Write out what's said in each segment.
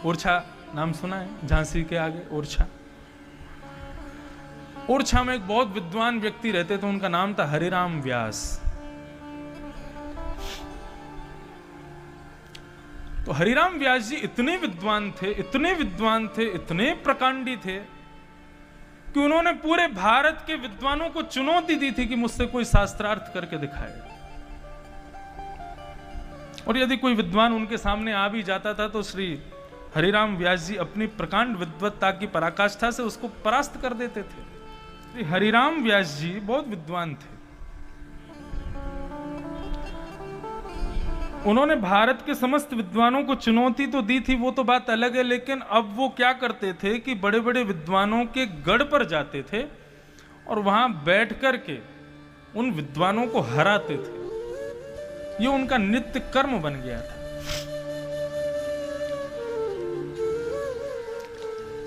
ओरछा नाम सुना है? झांसी के आगे ओरछा। ओरछा में एक बहुत विद्वान व्यक्ति रहते थे, उनका नाम था हरिराम व्यास। तो हरिराम व्यास जी इतने विद्वान थे, इतने विद्वान थे, इतने प्रकांडी थे कि उन्होंने पूरे भारत के विद्वानों को चुनौती दी थी कि मुझसे कोई शास्त्रार्थ करके दिखाए। और यदि कोई विद्वान उनके सामने आ भी जाता था तो श्री हरिराम व्यास जी अपनी प्रकांड विद्वत्ता की पराकाष्ठा से उसको परास्त कर देते थे। श्री हरिराम व्यास जी बहुत विद्वान थे। उन्होंने भारत के समस्त विद्वानों को चुनौती तो दी थी, वो तो बात अलग है, लेकिन अब वो क्या करते थे कि बड़े बड़े विद्वानों के गढ़ पर जाते थे और वहां बैठ कर के उन विद्वानों को हराते थे। ये उनका नित्य कर्म बन गया था।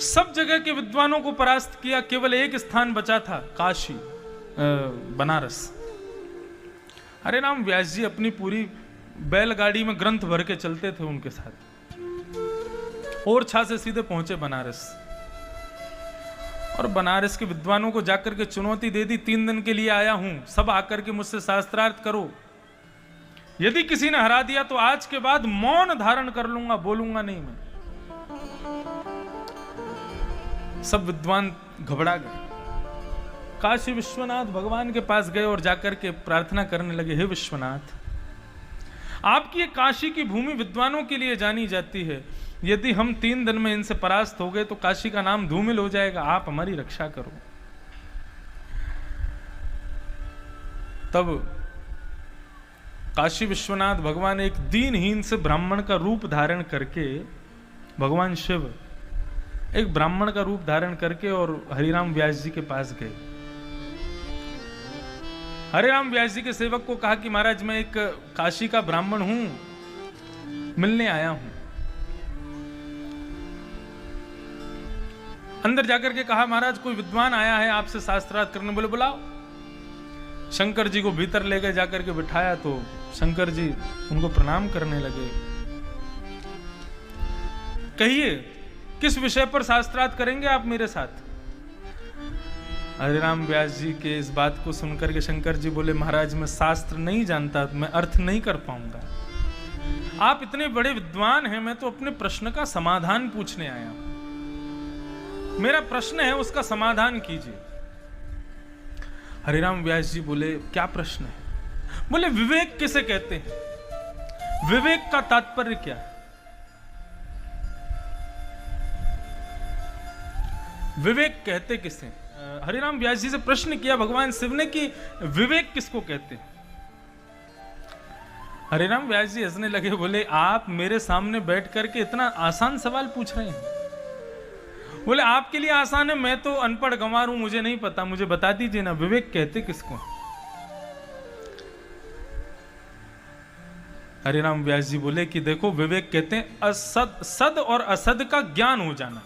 सब जगह के विद्वानों को परास्त किया, केवल एक स्थान बचा था, काशी, बनारस। हरिराम व्यास जी अपनी पूरी बैलगाड़ी में ग्रंथ भर के चलते थे उनके साथ। ओरछा से सीधे पहुंचे बनारस और बनारस के विद्वानों को जाकर के चुनौती दे दी, 3 दिन के लिए आया हूं, सब आकर के मुझसे शास्त्रार्थ करो। यदि किसी ने हरा दिया तो आज के बाद मौन धारण कर लूंगा, बोलूंगा नहीं मैं। सब विद्वान घबरा गए, काशी विश्वनाथ भगवान के पास गए और जाकर के प्रार्थना करने लगे, हे विश्वनाथ, आपकी ये काशी की भूमि विद्वानों के लिए जानी जाती है, यदि हम 3 दिन में इनसे परास्त हो गए तो काशी का नाम धूमिल हो जाएगा, आप हमारी रक्षा करो। तब काशी विश्वनाथ भगवान एक दीनहीन से ब्राह्मण का रूप धारण करके, भगवान शिव एक ब्राह्मण का रूप धारण करके और हरिराम व्यास जी के पास गए। हरिराम व्यास जी के सेवक को कहा कि महाराज मैं एक काशी का ब्राह्मण हूं, मिलने आया हूं। अंदर जाकर के कहा, महाराज कोई विद्वान आया है आपसे शास्त्रार्थ करने। बोले बुलाओ। शंकर जी को भीतर ले गए, जाकर के बिठाया तो शंकर जी उनको प्रणाम करने लगे। कहिए किस विषय पर शास्त्रार्थ करेंगे आप मेरे साथ? हरिराम व्यास जी के इस बात को सुनकर के शंकर जी बोले, महाराज मैं शास्त्र नहीं जानता, मैं अर्थ नहीं कर पाऊंगा। आप इतने बड़े विद्वान हैं, मैं तो अपने प्रश्न का समाधान पूछने आया हूं। मेरा प्रश्न है, उसका समाधान कीजिए। हरिराम व्यास जी बोले, क्या प्रश्न है? बोले, विवेक किसे कहते हैं? विवेक का तात्पर्य क्या है? विवेक कहते किसे? हरिराम व्यास जी से प्रश्न किया भगवान शिव ने कि विवेक किसको कहते हैं? हरिराम व्यास जी हंसने लगे, बोले आप मेरे सामने बैठ करके इतना आसान सवाल पूछ रहे हैं? बोले आपके लिए आसान है, मैं तो अनपढ़ गंवार हूं, मुझे नहीं पता, मुझे बता दीजिए ना, विवेक कहते किसको? हरिराम व्यास जी बोले कि देखो विवेक कहते हैं असद, सद और असद का ज्ञान हो जाना।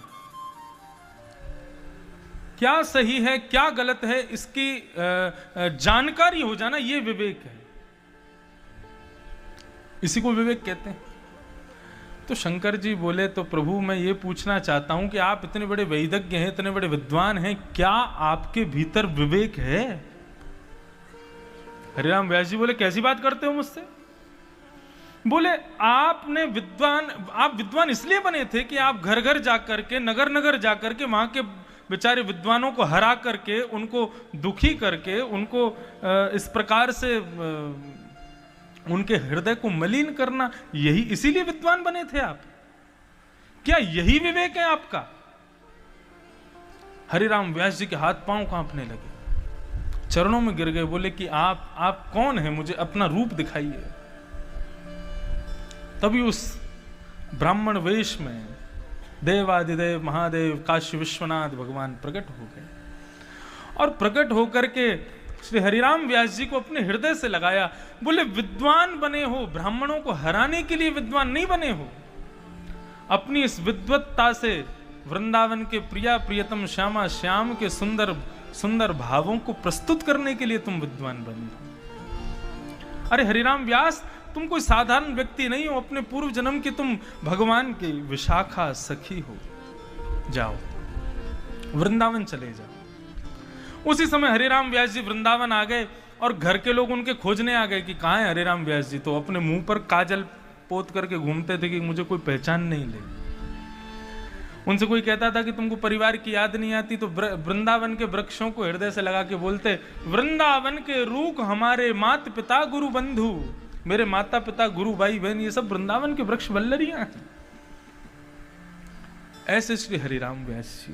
क्या सही है क्या गलत है इसकी जानकारी हो जाना, यह विवेक है, इसी को विवेक कहते हैं। तो शंकर जी बोले, तो प्रभु मैं ये पूछना चाहता हूं कि आप इतने बड़े वैदज्ञ हैं, इतने बड़े विद्वान हैं, क्या आपके भीतर विवेक है? हरिराम व्यास जी बोले, कैसी बात करते हो मुझसे? बोले आप विद्वान इसलिए बने थे कि आप घर घर जाकर के, नगर नगर जाकर के वहां के बेचारे विद्वानों को हरा करके, उनको दुखी करके, उनको इस प्रकार से उनके हृदय को मलिन करना, यही इसीलिए विद्वान बने थे आप? क्या यही विवेक है आपका? हरिराम व्यास जी के हाथ पांव कांपने लगे, चरणों में गिर गए, बोले कि आप कौन हैं, मुझे अपना रूप दिखाइए। तभी उस ब्राह्मण वेश में देवादिदेव महादेव काशी विश्वनाथ भगवान प्रकट हो गए और प्रकट होकर के श्री हरिराम व्यास जी को अपने हृदय से लगाया। बोले विद्वान बने हो, ब्राह्मणों को हराने के लिए विद्वान नहीं बने हो, अपनी इस विद्वत्ता से वृंदावन के प्रिया प्रियतम श्यामा श्याम के सुंदर सुंदर भावों को प्रस्तुत करने के लिए तुम विद्वान बने हो। अरे हरिराम व्यास, तुम कोई साधारण व्यक्ति नहीं हो, अपने पूर्व जन्म की तुम भगवान की विशाखा सखी हो। जाओ वृंदावन चले जाओ। उसी समय हरिराम व्यास जी वृंदावन आ गए और घर के लोग उनके खोजने आ गए कि कहाँ है हरिराम व्यास जी। तो अपने मुंह पर काजल पोत करके घूमते थे कि मुझे कोई पहचान नहीं ले। उनसे कोई कहता था कि तुमको परिवार की याद नहीं आती, तो वृंदावन के वृक्षों को हृदय से लगा के बोलते, वृंदावन के रूख हमारे मात पिता गुरु बंधु। मेरे माता पिता गुरु भाई बहन ये सब वृंदावन के वृक्ष वल्लरियां हैं। ऐसे श्री हरिराम व्यास जी